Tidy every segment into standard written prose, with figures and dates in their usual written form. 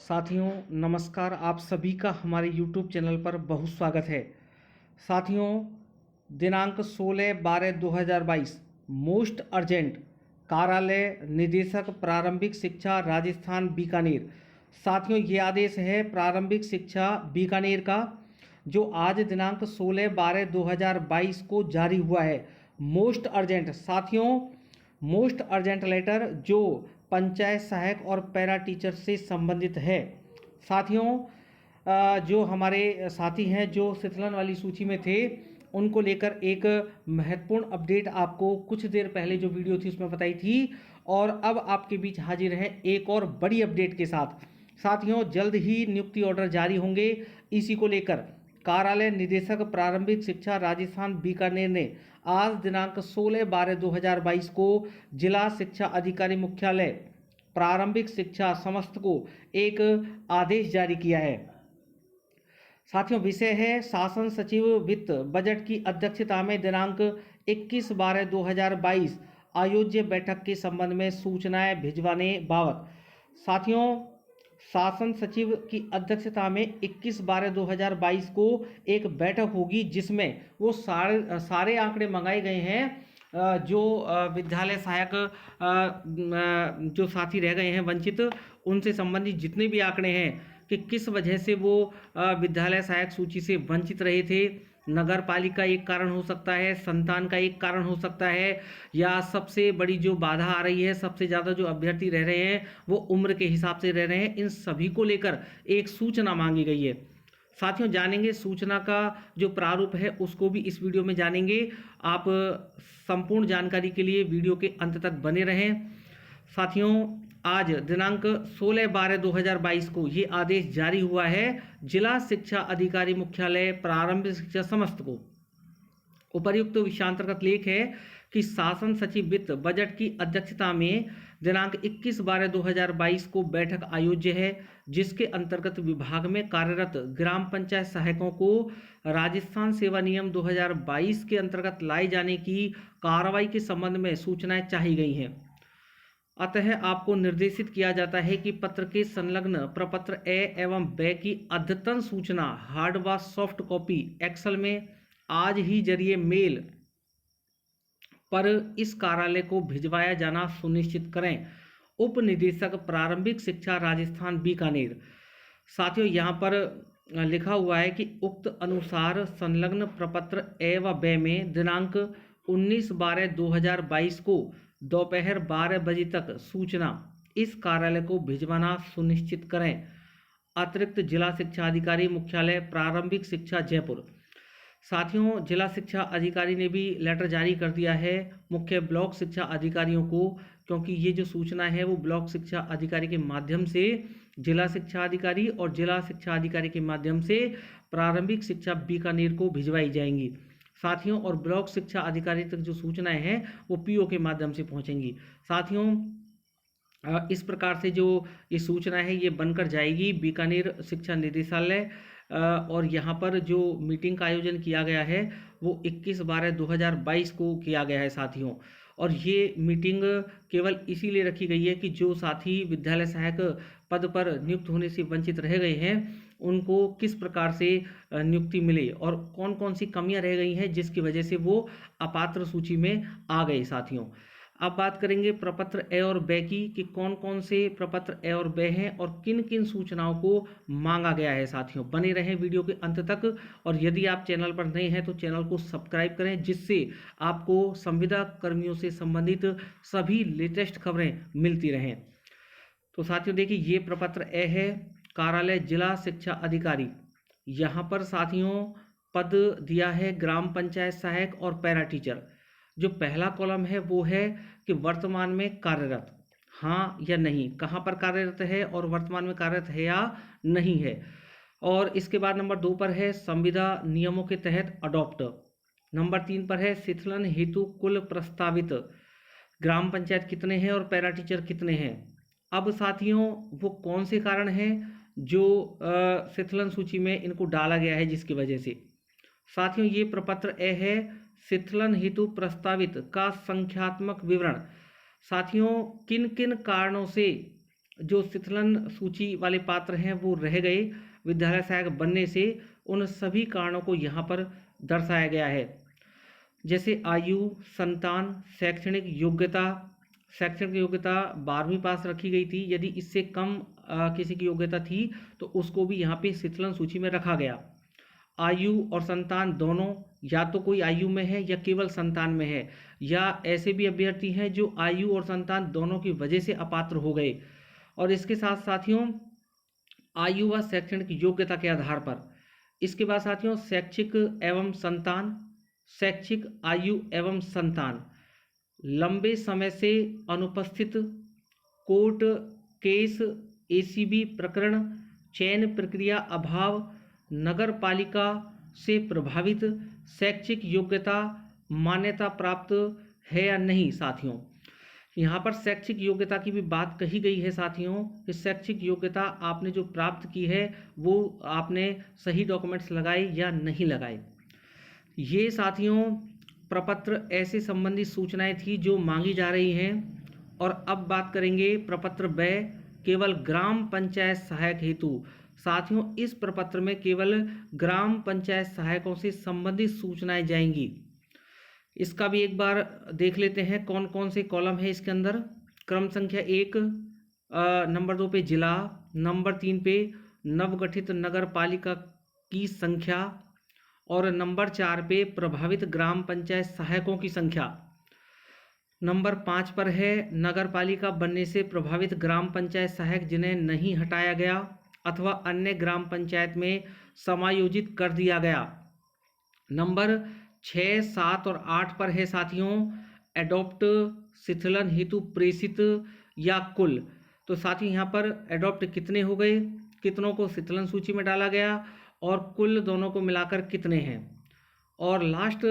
साथियों नमस्कार। आप सभी का हमारे YouTube चैनल पर बहुत स्वागत है। साथियों दिनांक 16/12/2022 मोस्ट अर्जेंट कार्यालय निदेशक प्रारंभिक शिक्षा राजस्थान बीकानेर। साथियों ये आदेश है प्रारंभिक शिक्षा बीकानेर का जो आज दिनांक 16/12/2022 को जारी हुआ है। मोस्ट अर्जेंट साथियों मोस्ट अर्जेंट लेटर जो पंचायत सहायक और पैरा टीचर से संबंधित है। साथियों जो हमारे साथी हैं जो शिथिलन वाली सूची में थे उनको लेकर एक महत्वपूर्ण अपडेट आपको कुछ देर पहले जो वीडियो थी उसमें बताई थी और अब आपके बीच हाजिर है एक और बड़ी अपडेट के साथ। साथियों जल्द ही नियुक्ति ऑर्डर जारी होंगे। इसी को लेकर कार्यालय निदेशक प्रारंभिक शिक्षा राजस्थान बीकानेर ने आज दिनांक 16/12/2022 को जिला शिक्षा अधिकारी मुख्यालय प्रारंभिक शिक्षा समस्त को एक आदेश जारी किया है। साथियों विषय है शासन सचिव वित्त बजट की अध्यक्षता में दिनांक 21/12/2022 आयोज्य बैठक के संबंध में सूचनाएं भिजवाने बाबत। साथियों शासन सचिव की अध्यक्षता में 21/12/2022 को एक बैठक होगी जिसमें वो सारे आंकड़े मंगाए गए हैं जो विद्यालय सहायक जो साथी रह गए हैं वंचित उनसे संबंधित जितने भी आंकड़े हैं कि किस वजह से वो विद्यालय सहायक सूची से वंचित रहे थे। नगर पालिका एक कारण हो सकता है, संतान का एक कारण हो सकता है, या सबसे बड़ी जो बाधा आ रही है, सबसे ज़्यादा जो अभ्यर्थी रह रहे हैं वो उम्र के हिसाब से रह रहे हैं। इन सभी को लेकर एक सूचना मांगी गई है। साथियों जानेंगे सूचना का जो प्रारूप है उसको भी इस वीडियो में जानेंगे। आप संपूर्ण जानकारी के लिए वीडियो के अंत तक बने रहें। साथियों आज दिनांक 16/12/2022 को ये आदेश जारी हुआ है जिला शिक्षा अधिकारी मुख्यालय प्रारंभिक शिक्षा समस्त को। उपर्युक्त विषयांतर्गत लेख है कि शासन सचिव वित्त बजट की अध्यक्षता में दिनांक 21/12/2022 को बैठक आयोज्य है जिसके अंतर्गत विभाग में कार्यरत ग्राम पंचायत सहायकों को राजस्थान सेवा नियम 2022 के अंतर्गत लाए जाने की कार्रवाई के संबंध में सूचनाएं चाही गई हैं। अतः आपको निर्देशित किया जाता है कि पत्र के संलग्न प्रपत्र ए एवं ब की अद्यतन सूचना हार्ड व सॉफ्ट कॉपी एक्सेल में आज ही जरिए मेल पर इस कार्यालय को भिजवाया जाना सुनिश्चित करें। उप निदेशक प्रारंभिक शिक्षा राजस्थान बीकानेर। साथियों यहाँ पर लिखा हुआ है कि उक्त अनुसार संलग्न प्रपत्र ए व ब में दिनांक 19/12/2022 को दोपहर 12 बजे तक सूचना इस कार्यालय को भिजवाना सुनिश्चित करें। अतिरिक्त जिला शिक्षा अधिकारी मुख्यालय प्रारंभिक शिक्षा जयपुर। साथियों जिला शिक्षा अधिकारी ने भी लेटर जारी कर दिया है मुख्य ब्लॉक शिक्षा अधिकारियों को, क्योंकि ये जो सूचना है वो ब्लॉक शिक्षा अधिकारी के माध्यम से जिला शिक्षा अधिकारी और जिला शिक्षा अधिकारी के माध्यम से प्रारंभिक शिक्षा बीकानेर को भिजवाई जाएंगी। साथियों और ब्लॉक शिक्षा अधिकारी तक जो सूचनाएं हैं वो पीओ के माध्यम से पहुंचेंगी। साथियों इस प्रकार से जो ये सूचना है ये बनकर जाएगी बीकानेर शिक्षा निदेशालय और यहाँ पर जो मीटिंग का आयोजन किया गया है वो 21/12/2022 को किया गया है साथियों। और ये मीटिंग केवल इसीलिए रखी गई है कि जो साथी विद्यालय सहायक पद पर नियुक्त होने से वंचित रह गए हैं उनको किस प्रकार से नियुक्ति मिले और कौन कौन सी कमियां रह गई हैं जिसकी वजह से वो अपात्र सूची में आ गए। साथियों अब बात करेंगे प्रपत्र ए और ब की कि कौन कौन से प्रपत्र ए और ब हैं और किन किन सूचनाओं को मांगा गया है। साथियों बने रहें वीडियो के अंत तक और यदि आप चैनल पर नए हैं तो चैनल को सब्सक्राइब करें जिससे आपको संविदा कर्मियों से संबंधित सभी लेटेस्ट खबरें मिलती रहें। तो साथियों देखिए ये प्रपत्र ए है कार्यालय जिला शिक्षा अधिकारी। यहाँ पर साथियों पद दिया है ग्राम पंचायत सहायक और पैरा टीचर। जो पहला कॉलम है वो है कि वर्तमान में कार्यरत हाँ या नहीं, कहाँ पर कार्यरत है और वर्तमान में कार्यरत है या नहीं है। और इसके बाद नंबर 2 पर है संविदा नियमों के तहत अडॉप्ट। नंबर 3 पर है शिथिलन हेतु कुल प्रस्तावित ग्राम पंचायत कितने हैं और पैरा टीचर कितने हैं। अब साथियों वो कौन से कारण हैं जो शिथिलन सूची में इनको डाला गया है जिसकी वजह से। साथियों ये प्रपत्र ए है शिथिलन हेतु प्रस्तावित का संख्यात्मक विवरण। साथियों किन किन कारणों से जो शिथिलन सूची वाले पात्र हैं वो रह गए विद्यालय सहायक बनने से, उन सभी कारणों को यहाँ पर दर्शाया गया है। जैसे आयु, संतान, शैक्षणिक योग्यता 12वीं पास रखी गई थी, यदि इससे कम किसी की योग्यता थी तो उसको भी यहाँ पे शिथिलन सूची में रखा गया। आयु और संतान दोनों, या तो कोई आयु में है या केवल संतान में है, या ऐसे भी अभ्यर्थी हैं जो आयु और संतान दोनों की वजह से अपात्र हो गए। और इसके साथ साथियों आयु व शैक्षणिक योग्यता के आधार पर, इसके बाद साथियों शैक्षिक एवं संतान, शैक्षिक आयु एवं संतान, लंबे समय से अनुपस्थित, कोर्ट केस, एसीबी प्रकरण, चयन प्रक्रिया अभाव, नगर पालिका से प्रभावित, शैक्षिक योग्यता मान्यता प्राप्त है या नहीं। साथियों यहाँ पर शैक्षिक योग्यता की भी बात कही गई है साथियों, कि शैक्षिक योग्यता आपने जो प्राप्त की है वो आपने सही डॉक्यूमेंट्स लगाए या नहीं लगाए। ये साथियों प्रपत्र ऐसे संबंधी सूचनाएं थी जो मांगी जा रही हैं। और अब बात करेंगे प्रपत्र ब, केवल ग्राम पंचायत सहायक हेतु। साथियों इस प्रपत्र में केवल ग्राम पंचायत सहायकों से संबंधित सूचनाएं जाएंगी। इसका भी एक बार देख लेते हैं कौन कौन से कॉलम है इसके अंदर। क्रम संख्या 1, नंबर 2 पे जिला, नंबर 3 पे नवगठित नगर पालिका की संख्या, और नंबर 4 पे प्रभावित ग्राम पंचायत सहायकों की संख्या। नंबर 5 पर है नगर पालिका बनने से प्रभावित ग्राम पंचायत सहायक जिन्हें नहीं हटाया गया अथवा अन्य ग्राम पंचायत में समायोजित कर दिया गया। नंबर 6, 7 और 8 पर है साथियों एडॉप्ट शिथिलन हेतु प्रेषित या कुल। तो साथियों यहाँ पर एडॉप्ट कितने हो गए, कितनों को शिथिलन सूची में डाला गया, और कुल दोनों को मिलाकर कितने हैं। और लास्ट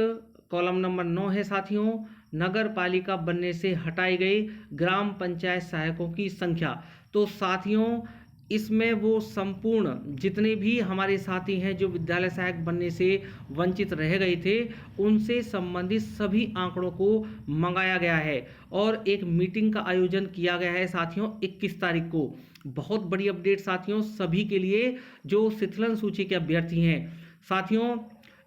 कॉलम नंबर 9 है साथियों नगर पालिका बनने से हटाई गई ग्राम पंचायत सहायकों की संख्या। तो साथियों इसमें वो संपूर्ण जितने भी हमारे साथी हैं जो विद्यालय सहायक बनने से वंचित रह गए थे, उनसे संबंधित सभी आंकड़ों को मंगाया गया है और एक मीटिंग का आयोजन किया गया है साथियों 21 तारीख को। बहुत बड़ी अपडेट साथियों सभी के लिए जो शिथिलन सूची के अभ्यर्थी हैं। साथियों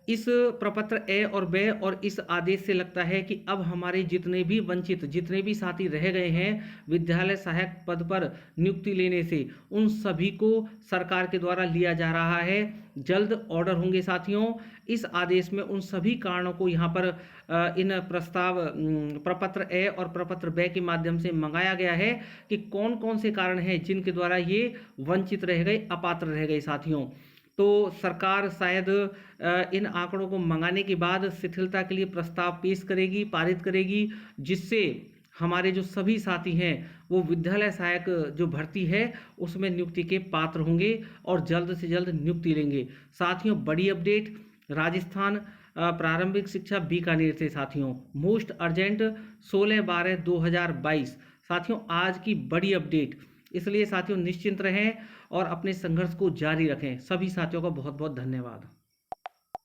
इस प्रपत्र ए और ब और इस आदेश से लगता है कि अब हमारे जितने भी वंचित जितने भी साथी रह गए हैं विद्यालय सहायक पद पर नियुक्ति लेने से, उन सभी को सरकार के द्वारा लिया जा रहा है। जल्द ऑर्डर होंगे साथियों। इस आदेश में उन सभी कारणों को यहाँ पर इन प्रपत्र ए और प्रपत्र ब के माध्यम से मंगाया गया है कि कौन कौन से कारण हैं जिनके द्वारा ये वंचित रह गए, अपात्र रह गए साथियों। तो सरकार शायद इन आंकड़ों को मंगाने के बाद शिथिलता के लिए प्रस्ताव पेश करेगी, पारित करेगी, जिससे हमारे जो सभी साथी हैं वो विद्यालय सहायक जो भर्ती है उसमें नियुक्ति के पात्र होंगे और जल्द से जल्द नियुक्ति लेंगे। साथियों बड़ी अपडेट राजस्थान प्रारंभिक शिक्षा बीकानेर से साथियों, मोस्ट अर्जेंट 16/12/2022 साथियों आज की बड़ी अपडेट। इसलिए साथियों निश्चिंत रहें और अपने संघर्ष को जारी रखें। सभी साथियों का बहुत बहुत धन्यवाद।